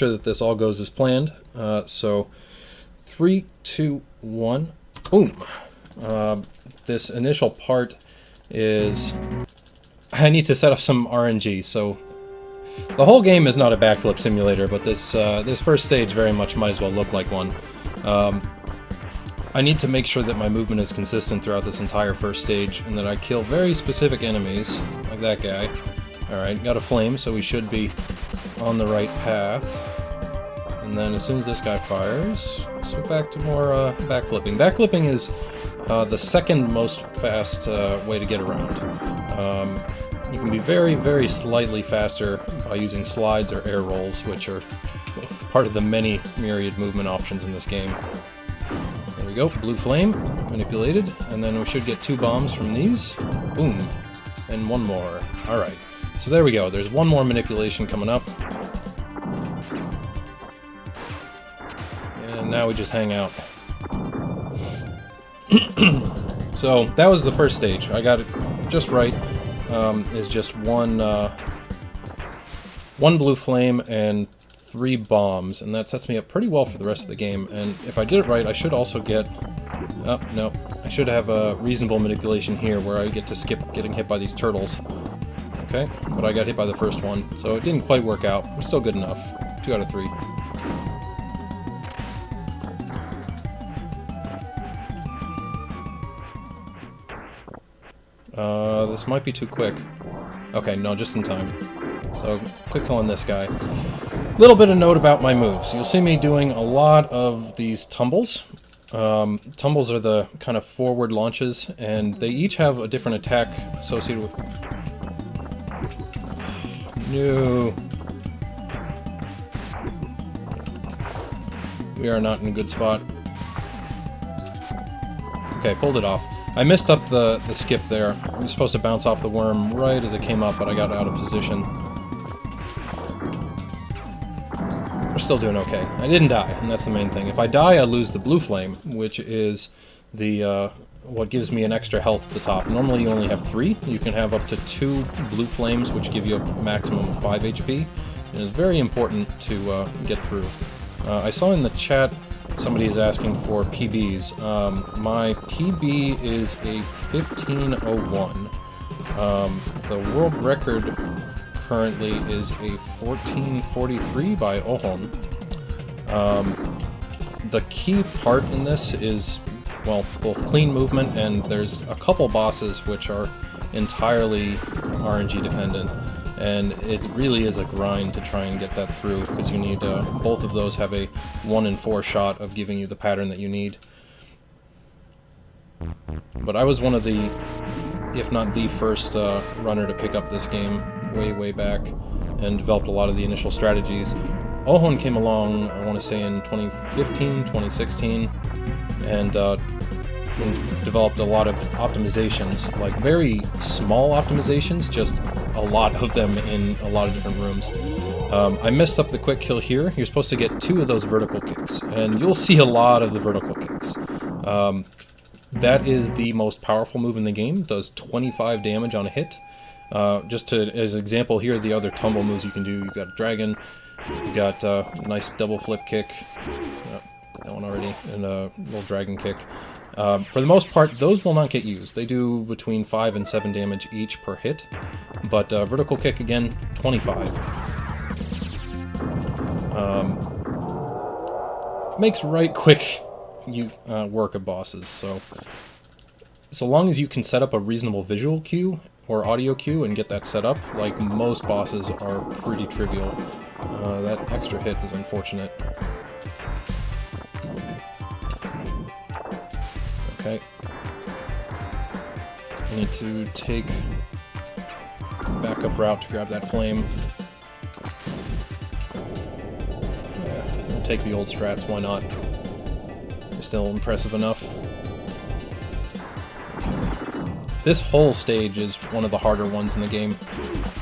Sure that this all goes as planned. So 3, 2, 1, boom. This initial part is I need to set up some RNG. So the whole game is not a backflip simulator, but this first stage very much might as well look like one. I need to make sure that my movement is consistent throughout this entire first stage, and that I kill very specific enemies, like that guy. Alright, got a flame, so we should be on the right path. And then as soon as this guy fires, so back to more backflipping. Backflipping is the second most fast way to get around. You can be very, very slightly faster by using slides or air rolls, which are part of the many myriad movement options in this game. There we go, blue flame, manipulated, and then we should get 2 bombs from these. Boom. And 1 more. Alright. So there we go, there's 1 more manipulation coming up. And now we just hang out. So, that was the first stage. I got it just right. Is just one blue flame and 3 bombs, and that sets me up pretty well for the rest of the game. And if I did it right, I should also get... Oh, no. I should have a reasonable manipulation here where I get to skip getting hit by these turtles. Okay, but I got hit by the first one, so it didn't quite work out. It's still good enough. 2 out of 3. This might be too quick. Okay, no, just in time. So, quick kill on this guy. Little bit of note about my moves. You'll see me doing a lot of these tumbles. Tumbles are the kind of forward launches, and they each have a different attack associated with... No. We are not in a good spot. Okay, pulled it off. I messed up the skip there. I was supposed to bounce off the worm right as it came up, but I got out of position. We're still doing okay. I didn't die, and that's the main thing. If I die, I lose the blue flame, which is the what gives me an extra health at the top. Normally you only have 3. You can have up to 2 blue flames, which give you a maximum of 5 HP. And it's very important to get through. I saw in the chat somebody is asking for PBs. My PB is a 1501. The world record currently is a 1443 by Ohon. The key part in this is, well, both clean movement, and there's a couple bosses which are entirely RNG dependent. And it really is a grind to try and get that through, because you need, both of those have a 1 in 4 shot of giving you the pattern that you need. But I was one of the, if not the first runner to pick up this game way back, and developed a lot of the initial strategies. Ohon came along, I want to say in 2015, 2016, and developed a lot of optimizations, like very small optimizations, just a lot of them in a lot of different rooms. I messed up the quick kill here. You're supposed to get 2 of those vertical kicks, and you'll see a lot of the vertical kicks. That is the most powerful move in the game. It does 25 damage on a hit. Just as an example, here are the other tumble moves you can do. You've got dragon, you've got a nice double flip kick, that one already, and a little dragon kick. For the most part, those will not get used. They do between 5 and 7 damage each per hit, but vertical kick, again, 25. Makes right quick work of bosses, so long as you can set up a reasonable visual cue or audio cue and get that set up, like, most bosses are pretty trivial. That extra hit is unfortunate. Okay. I need to take a backup route to grab that flame. Yeah, we'll take the old strats, why not? They're still impressive enough. Okay. This whole stage is one of the harder ones in the game,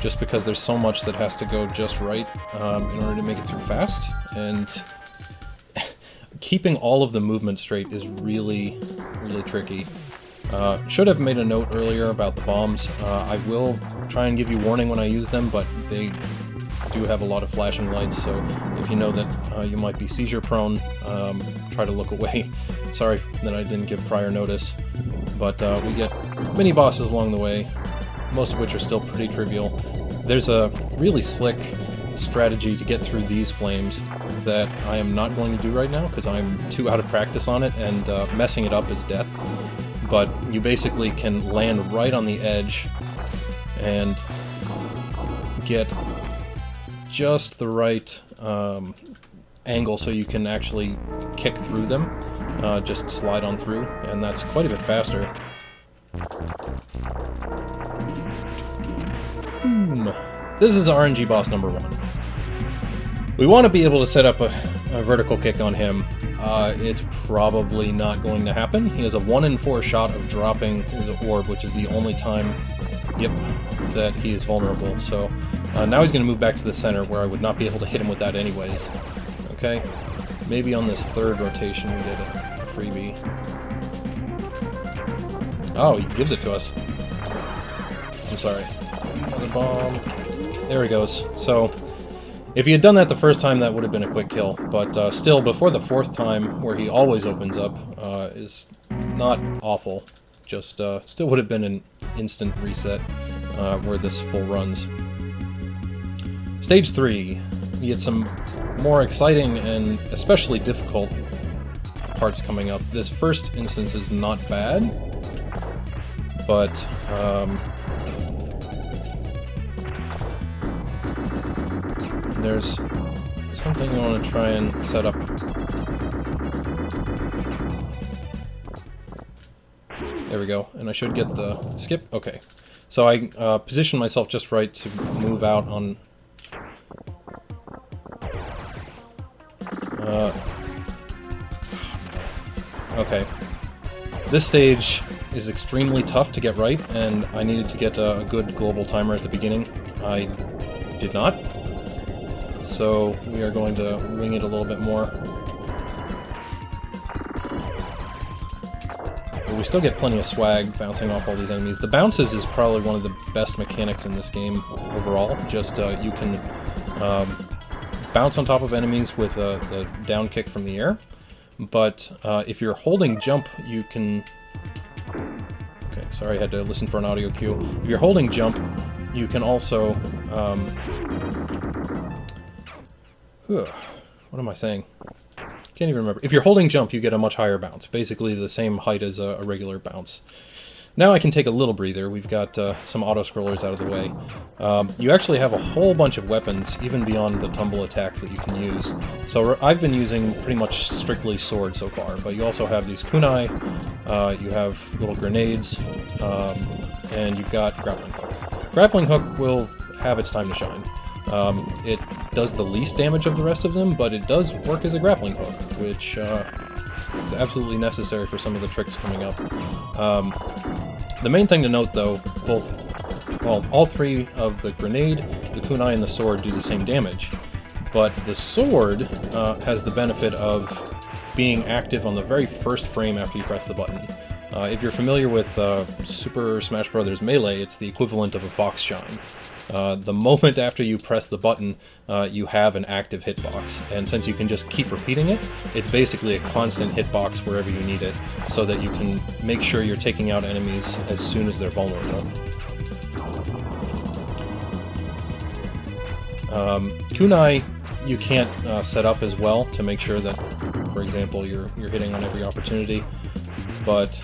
just because there's so much that has to go just right in order to make it through fast, and keeping all of the movement straight is really tricky. Should have made a note earlier about the bombs. I will try and give you warning when I use them, but they do have a lot of flashing lights, so if you know that you might be seizure prone, try to look away. Sorry that I didn't give prior notice, but we get mini bosses along the way, most of which are still pretty trivial. There's a really slick strategy to get through these flames that I am not going to do right now because I'm too out of practice on it, and messing it up is death. But you basically can land right on the edge and get just the right angle so you can actually kick through them, just slide on through, and that's quite a bit faster. Boom! This is RNG boss number 1. We want to be able to set up a vertical kick on him. It's probably not going to happen. He has a 1 in 4 shot of dropping his orb, which is the only time, yep, that he is vulnerable. So now he's going to move back to the center, where I would not be able to hit him with that anyways. Okay, maybe on this third rotation we did a freebie. Oh, he gives it to us. I'm sorry. Another bomb. There he goes. So if he had done that the first time, that would have been a quick kill, but still, before the 4th time, where he always opens up, is not awful. Just still would have been an instant reset where this full runs. Stage 3, we get some more exciting and especially difficult parts coming up. This first instance is not bad, but there's something I want to try and set up. There we go, and I should get the skip. Okay, so I positioned myself just right to move out on. Okay, this stage is extremely tough to get right, and I needed to get a good global timer at the beginning. I did not. So we are going to wing it a little bit more. But we still get plenty of swag bouncing off all these enemies. The bounces is probably one of the best mechanics in this game overall. Just you can bounce on top of enemies with the down kick from the air. But if you're holding jump, you can... Okay, sorry, I had to listen for an audio cue. If you're holding jump, you can also... What am I saying? Can't even remember. If you're holding jump, you get a much higher bounce. Basically the same height as a regular bounce. Now I can take a little breather. We've got some auto-scrollers out of the way. You actually have a whole bunch of weapons, even beyond the tumble attacks that you can use. So I've been using pretty much strictly sword so far, but you also have these kunai, you have little grenades, and you've got grappling hook. Grappling hook will have its time to shine. It does the least damage of the rest of them, but it does work as a grappling hook, which is absolutely necessary for some of the tricks coming up. The main thing to note, though, all 3 of the grenade, the kunai, and the sword do the same damage, but the sword has the benefit of being active on the very first frame after you press the button. If you're familiar with Super Smash Bros. Melee, it's the equivalent of a fox shine. The moment after you press the button, you have an active hitbox, and since you can just keep repeating it, it's basically a constant hitbox wherever you need it, so that you can make sure you're taking out enemies as soon as they're vulnerable. Kunai you can't set up as well to make sure that, for example, you're hitting on every opportunity, but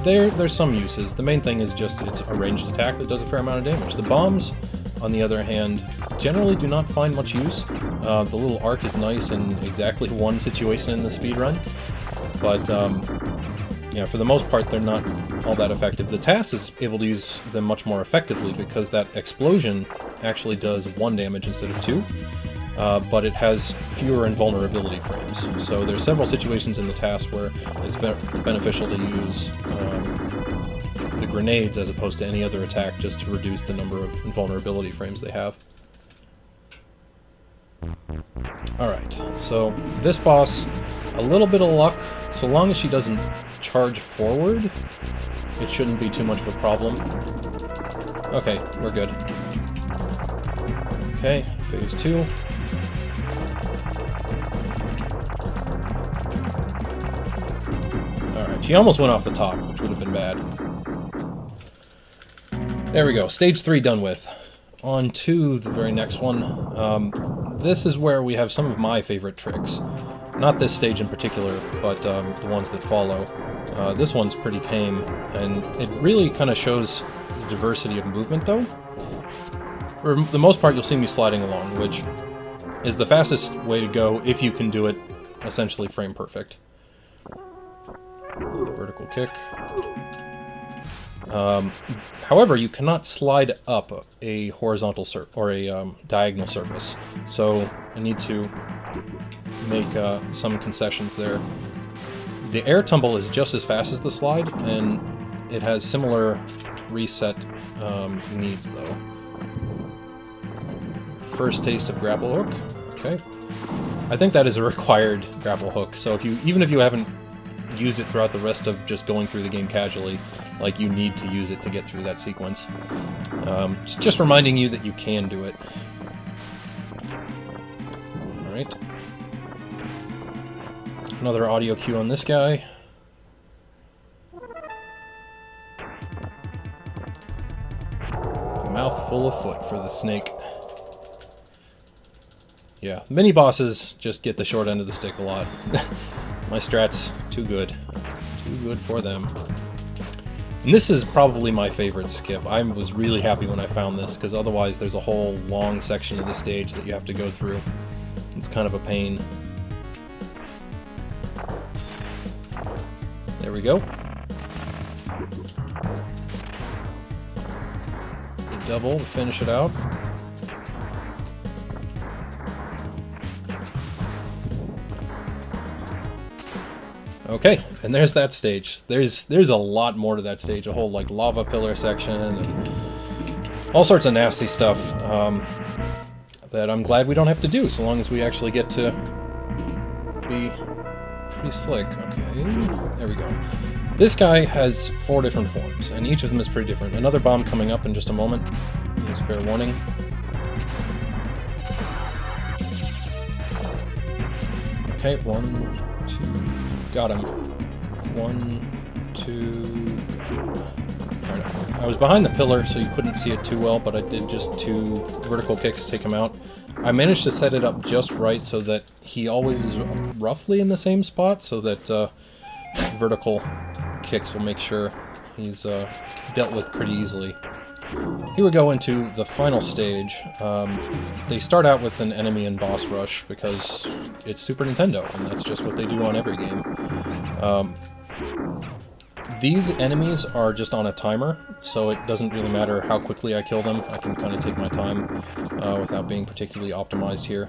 there's some uses. The main thing is just it's a ranged attack that does a fair amount of damage. The bombs, on the other hand, generally do not find much use. The little arc is nice in exactly one situation in the speedrun, but yeah, for the most part they're not all that effective. The TAS is able to use them much more effectively because that explosion actually does 1 damage instead of 2. But it has fewer invulnerability frames. So there's several situations in the task where it's beneficial to use the grenades as opposed to any other attack just to reduce the number of invulnerability frames they have. Alright, so this boss, a little bit of luck. So long as she doesn't charge forward, it shouldn't be too much of a problem. Okay, we're good. Okay, phase 2. Alright, she almost went off the top, which would have been bad. There we go, stage 3 done with. On to the very next one. This is where we have some of my favorite tricks. Not this stage in particular, but the ones that follow. This one's pretty tame, and it really kind of shows the diversity of movement, though. For the most part, you'll see me sliding along, which is the fastest way to go if you can do it essentially frame perfect. Vertical kick. However, you cannot slide up a horizontal or a diagonal surface, so I need to make some concessions there. The air tumble is just as fast as the slide, and it has similar reset needs, though. First taste of grapple hook. Okay. I think that is a required grapple hook, so even if you haven't used it throughout the rest of just going through the game casually, like, you need to use it to get through that sequence. Just reminding you that you can do it. Alright. Another audio cue on this guy. Mouthful of foot for the snake. Yeah, mini-bosses just get the short end of the stick a lot. My strat's too good. Too good for them. And this is probably my favorite skip. I was really happy when I found this, because otherwise there's a whole long section of the stage that you have to go through. It's kind of a pain. There we go. The double to finish it out. Okay, and there's that stage. There's a lot more to that stage. A whole, like, lava pillar section and all sorts of nasty stuff that I'm glad we don't have to do, so long as we actually get to be pretty slick. Okay, there we go. This guy has 4 different forms, and each of them is pretty different. Another bomb coming up in just a moment. Here's a fair warning. Okay, 1, 2, got him. 1, 2, got him. Right. I was behind the pillar, so you couldn't see it too well, but I did just 2 vertical kicks take him out. I managed to set it up just right so that he always is roughly in the same spot, so that vertical kicks will make sure he's dealt with pretty easily. Here we go into the final stage. They start out with an enemy and boss rush because it's Super Nintendo, and that's just what they do on every game. These enemies are just on a timer, so it doesn't really matter how quickly I kill them. I can kind of take my time without being particularly optimized here.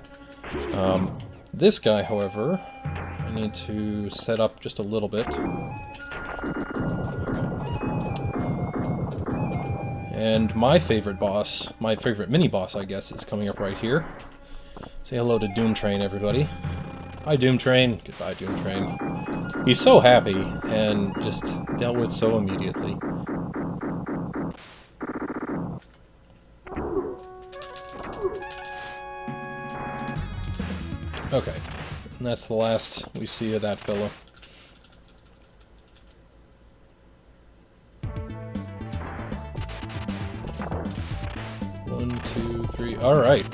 This guy, however, I need to set up just a little bit. And my favorite boss, my favorite mini-boss, I guess, is coming up right here. Say hello to Doom Train, everybody. Hi, Doom Train. Goodbye, Doom Train. He's so happy, and just dealt with so immediately. Okay, and that's the last we see of that fellow. One, two, three. Alright.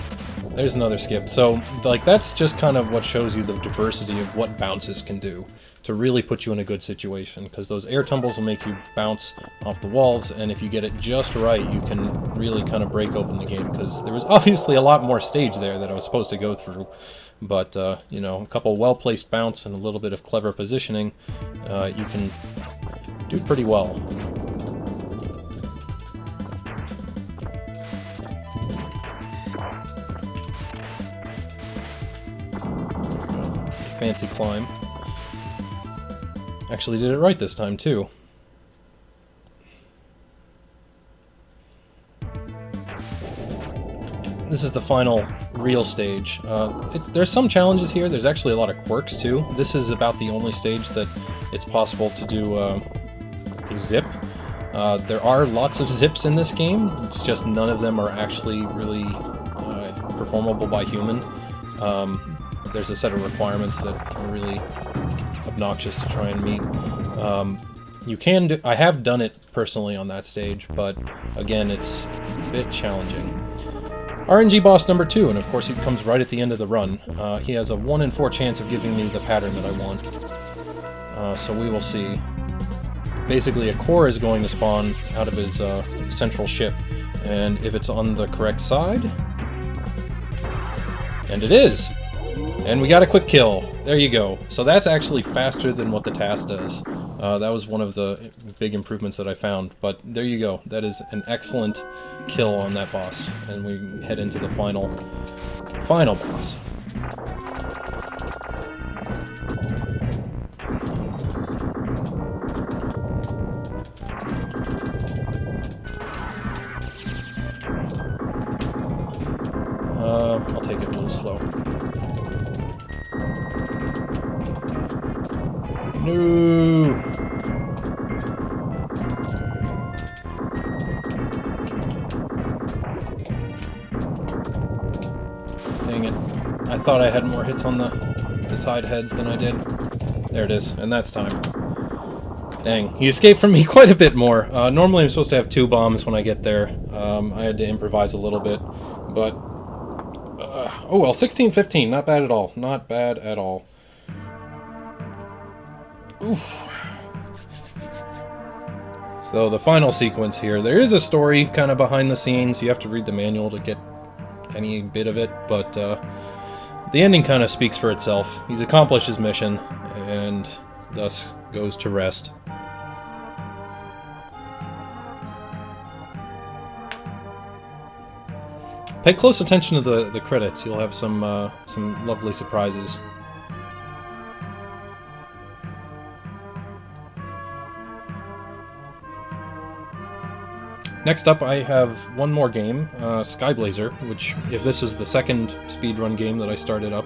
There's another skip. So, like, that's just kind of what shows you the diversity of what bounces can do to really put you in a good situation, because those air tumbles will make you bounce off the walls, and if you get it just right, you can really kind of break open the game, because there was obviously a lot more stage there that I was supposed to go through, but, you know, a couple well-placed bounce and a little bit of clever positioning, you can do pretty well. Fancy climb. Actually did it right this time, too. This is the final real stage. There's some challenges here. There's actually a lot of quirks, too. This is about the only stage that it's possible to do a zip. There are lots of zips in this game. It's just none of them are actually really performable by human. There's a set of requirements that are really obnoxious to try and meet. You can do, I have done it personally on that stage, but again, it's a bit challenging. RNG boss number 2, and of course he comes right at the end of the run. He has a 1 in 4 chance of giving me the pattern that I want. So we will see. Basically, a core is going to spawn out of his central ship, and if it's on the correct side... And it is! And we got a quick kill. There you go. So that's actually faster than what the task does. That was one of the big improvements that I found. But there you go. That is an excellent kill on that boss. And we head into the final boss. I'll take it a little slow. No! Dang it. I thought I had more hits on the side heads than I did. There it is, and that's time. Dang, he escaped from me quite a bit more. Normally I'm supposed to have 2 bombs when I get there. I had to improvise a little bit, but... oh well, 16-15, not bad at all. Not bad at all. Oof. So the final sequence here, there is a story kind of behind the scenes. You have to read the manual to get any bit of it, but the ending kind of speaks for itself. He's accomplished his mission, and thus goes to rest. Pay close attention to the credits. You'll have some lovely surprises. Next up, I have one more game, Skyblazer, which, if this is the second speedrun game that I started up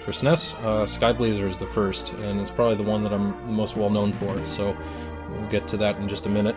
for SNES, Skyblazer is the first, and it's probably the one that I'm most well known for, so we'll get to that in just a minute.